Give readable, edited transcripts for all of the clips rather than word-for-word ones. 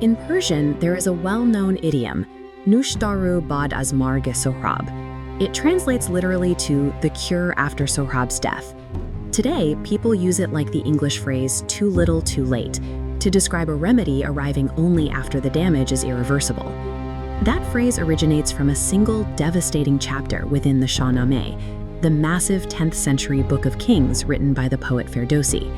In Persian, there is a well-known idiom, Nushtaru bad az marg Sohrab. It translates literally to the cure after Sohrab's death. Today, people use it like the English phrase too little, too late, to describe a remedy arriving only after the damage is irreversible. That phrase originates from a single devastating chapter within the Shahnameh, the massive 10th century Book of Kings written by the poet Ferdowsi.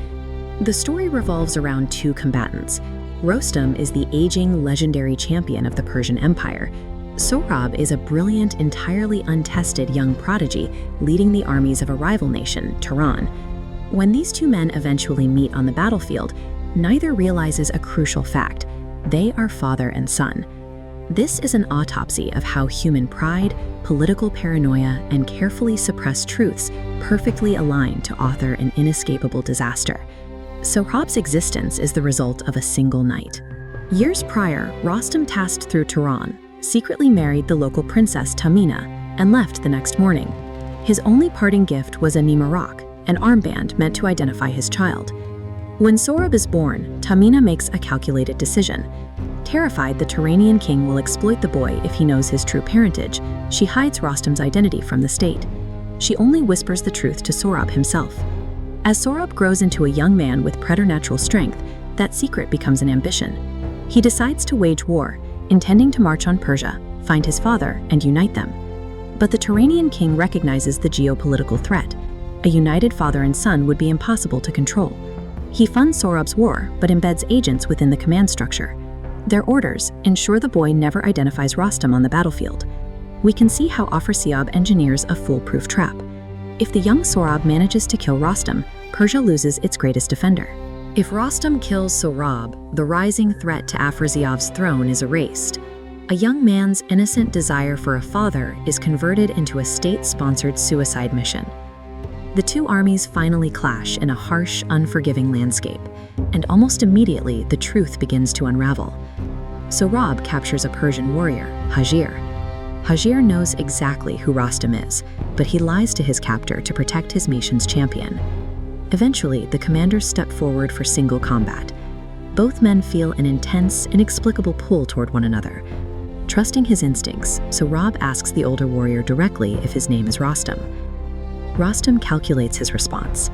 The story revolves around two combatants. Rostam is the aging, legendary champion of the Persian Empire. Sohrab is a brilliant, entirely untested young prodigy leading the armies of a rival nation, Turan. When these two men eventually meet on the battlefield, neither realizes a crucial fact: they are father and son. This is an autopsy of how human pride, political paranoia, and carefully suppressed truths perfectly align to author an inescapable disaster. Sohrab's existence is the result of a single night. Years prior, Rostam passed through Turan, secretly married the local princess Tamina, and left the next morning. His only parting gift was a nimarak, an armband meant to identify his child. When Sohrab is born, Tamina makes a calculated decision. Terrified the Turanian king will exploit the boy if he knows his true parentage, she hides Rostam's identity from the state. She only whispers the truth to Sohrab himself. As Sohrab grows into a young man with preternatural strength, that secret becomes an ambition. He decides to wage war, intending to march on Persia, find his father, and unite them. But the Turanian king recognizes the geopolitical threat. A united father and son would be impossible to control. He funds Sohrab's war, but embeds agents within the command structure. Their orders ensure the boy never identifies Rostam on the battlefield. We can see how Afrasiab engineers a foolproof trap. If the young Sohrab manages to kill Rostam, Persia loses its greatest defender. If Rostam kills Sohrab, the rising threat to Afrasiab's throne is erased. A young man's innocent desire for a father is converted into a state-sponsored suicide mission. The two armies finally clash in a harsh, unforgiving landscape, and almost immediately the truth begins to unravel. Sohrab captures a Persian warrior, Hajir. Hajir knows exactly who Rostam is, but he lies to his captor to protect his nation's champion. Eventually, the commanders step forward for single combat. Both men feel an intense, inexplicable pull toward one another. Trusting his instincts, Sohrab asks the older warrior directly if his name is Rostam. Rostam calculates his response.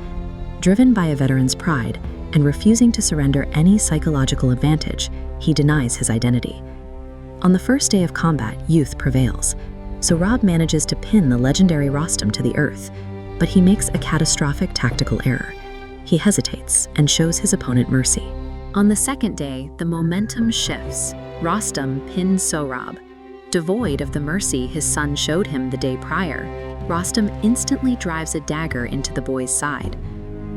Driven by a veteran's pride and refusing to surrender any psychological advantage, he denies his identity. On the first day of combat, youth prevails. Sohrab manages to pin the legendary Rostam to the earth, but he makes a catastrophic tactical error. He hesitates and shows his opponent mercy. On the second day, the momentum shifts. Rostam pins Sohrab. Devoid of the mercy his son showed him the day prior, Rostam instantly drives a dagger into the boy's side.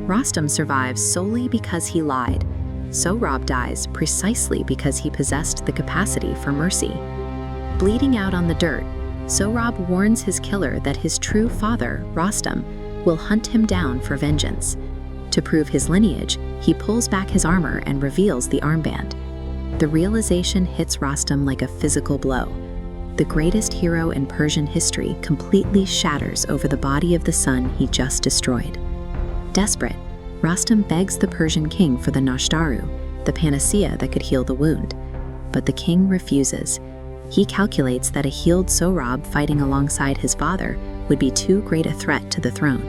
Rostam survives solely because he lied. Sohrab dies precisely because he possessed the capacity for mercy. Bleeding out on the dirt, Sohrab warns his killer that his true father, Rostam, will hunt him down for vengeance. To prove his lineage, he pulls back his armor and reveals the armband. The realization hits Rostam like a physical blow. The greatest hero in Persian history completely shatters over the body of the son he just destroyed. Desperate, Rostam begs the Persian king for the Nashtaru, the panacea that could heal the wound. But the king refuses. He calculates that a healed Sohrab fighting alongside his father would be too great a threat to the throne.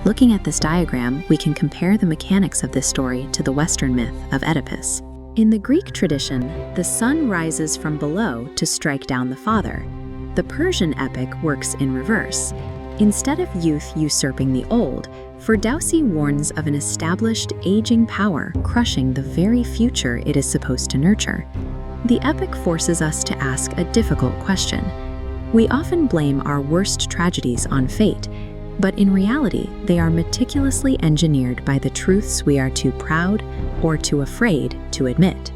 Looking at this diagram, we can compare the mechanics of this story to the Western myth of Oedipus. In the Greek tradition, the son rises from below to strike down the father. The Persian epic works in reverse. Instead of youth usurping the old, Ferdowsi warns of an established, aging power crushing the very future it is supposed to nurture. The epic forces us to ask a difficult question. We often blame our worst tragedies on fate, but in reality, they are meticulously engineered by the truths we are too proud or too afraid to admit.